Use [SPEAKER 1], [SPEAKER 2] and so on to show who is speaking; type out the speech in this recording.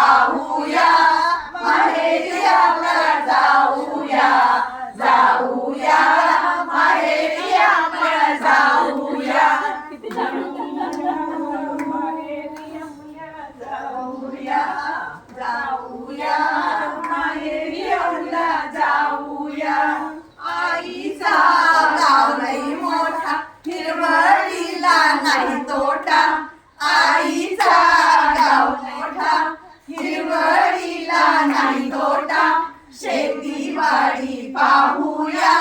[SPEAKER 1] पाहूया माहेरी आपल्या जाऊया जाऊया माहेरी आपल्या जाऊया जाऊया जाऊया माहेरी आपल्या जाऊया आईचा गाव नाही मोठा हिरवळीला नाही तोटा आईचा गाव मोठा हिरवळीला नाही तोटा शेतीवाडी पाहूया